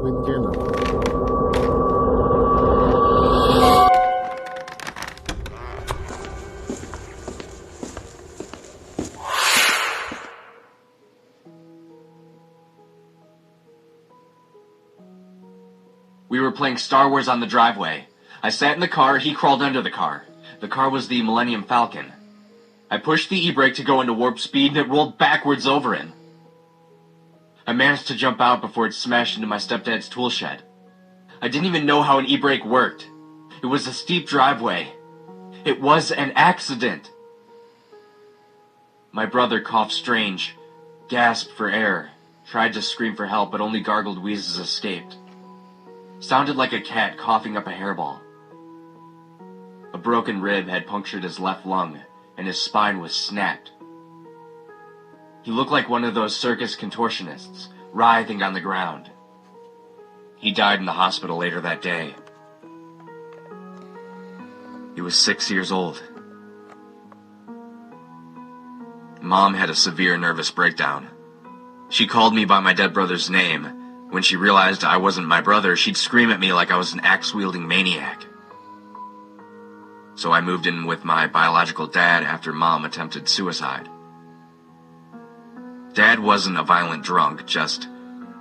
with Jenna. We were playing Star Wars on the driveway. I sat in the car, he crawled under the car. The car was the Millennium Falcon. I pushed the e-brake to go into warp speed and it rolled backwards over him. I managed to jump out before it smashed into my stepdad's tool shed. I didn't even know how an e-brake worked. It was a steep driveway. It was an accident. My brother coughed strange, gasped for air, tried to scream for help, but only gargled wheezes escaped. Sounded like a cat coughing up a hairball. A broken rib had punctured his left lung, and his spine was snapped. He looked like one of those circus contortionists, writhing on the ground. He died in the hospital later that day. He was 6 years old. Mom had a severe nervous breakdown. She called me by my dead brother's name. When she realized I wasn't my brother, she'd scream at me like I was an axe-wielding maniac. So I moved in with my biological dad after Mom attempted suicide. Dad wasn't a violent drunk, just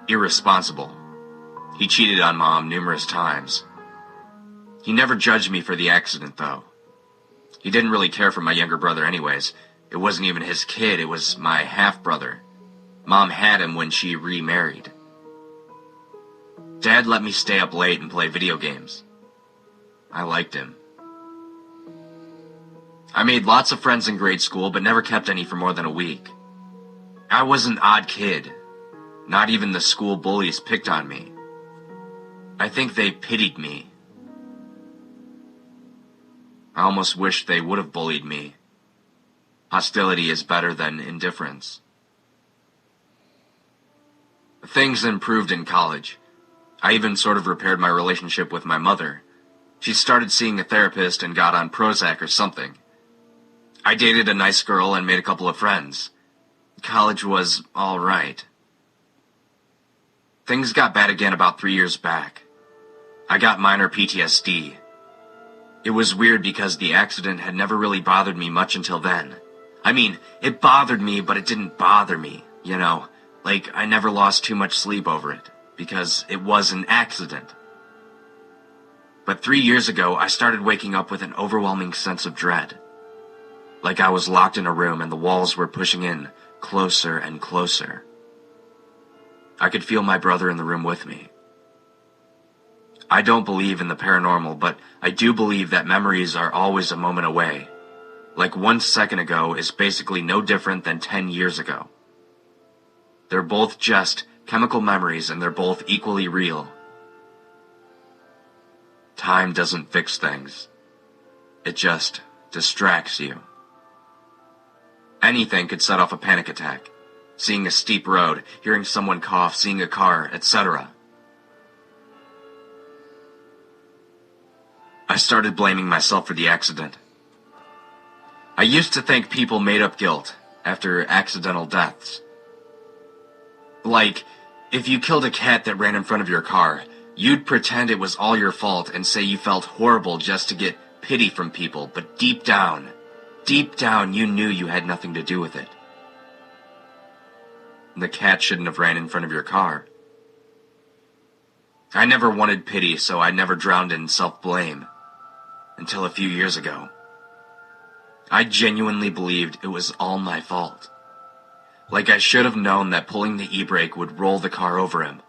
irresponsible. He cheated on Mom numerous times. He never judged me for the accident, though. He didn't really care for my younger brother anyways. It wasn't even his kid, it was my half-brother. Mom had him when she remarried. Dad let me stay up late and play video games. I liked him. I made lots of friends in grade school, but never kept any for more than a week. I was an odd kid. Not even the school bullies picked on me. I think they pitied me. I almost wished they would have bullied me. Hostility is better than indifference. Things improved in college. I even sort of repaired my relationship with my mother. She started seeing a therapist and got on Prozac or something. I dated a nice girl and made a couple of friends. College was all right. Things got bad again about 3 years back. I got minor PTSD. It was weird because the accident had never really bothered me much until then. I mean, it bothered me, but it didn't bother me, you know? Like, I never lost too much sleep over it, because it was an accident. But 3 years ago, I started waking up with an overwhelming sense of dread. Like I was locked in a room and the walls were pushing in closer and closer. I could feel my brother in the room with me. I don't believe in the paranormal, but I do believe that memories are always a moment away. Like 1 second ago is basically no different than 10 years ago. They're both just chemical memories and they're both equally real. Time doesn't fix things. It just distracts you. Anything could set off a panic attack. Seeing a steep road, hearing someone cough, seeing a car, etc. I started blaming myself for the accident. I used to think people made up guilt after accidental deaths. Like, if you killed a cat that ran in front of your car, you'd pretend it was all your fault and say you felt horrible just to get pity from people, but deep down, you knew you had nothing to do with it. The cat shouldn't have ran in front of your car. I never wanted pity, so I never drowned in self-blame. Until a few years ago. I genuinely believed it was all my fault. Like I should have known that pulling the e-brake would roll the car over him.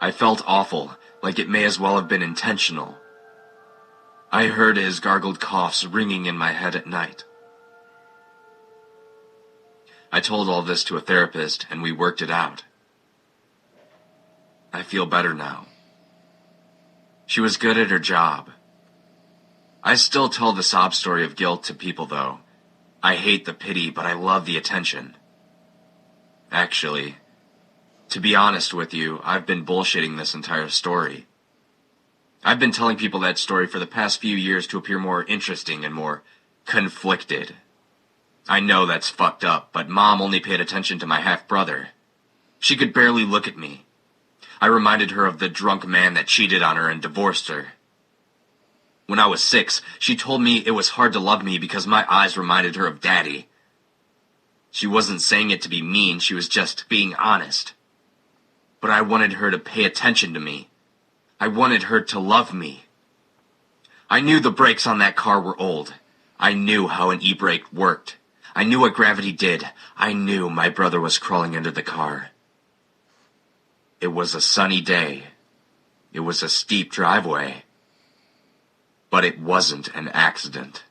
I felt awful, like it may as well have been intentional. I heard his gargled coughs ringing in my head at night. I told all this to a therapist, and we worked it out. I feel better now. She was good at her job. I still tell the sob story of guilt to people, though. I hate the pity, but I love the attention. Actually, to be honest with you, I've been bullshitting this entire story. I've been telling people that story for the past few years to appear more interesting and more conflicted. I know that's fucked up, but Mom only paid attention to my half-brother. She could barely look at me. I reminded her of the drunk man that cheated on her and divorced her. When I was 6, she told me it was hard to love me because my eyes reminded her of Daddy. She wasn't saying it to be mean, she was just being honest. But I wanted her to pay attention to me. I wanted her to love me. I knew the brakes on that car were old. I knew how an e-brake worked. I knew what gravity did. I knew my brother was crawling under the car. It was a sunny day. It was a steep driveway. But it wasn't an accident.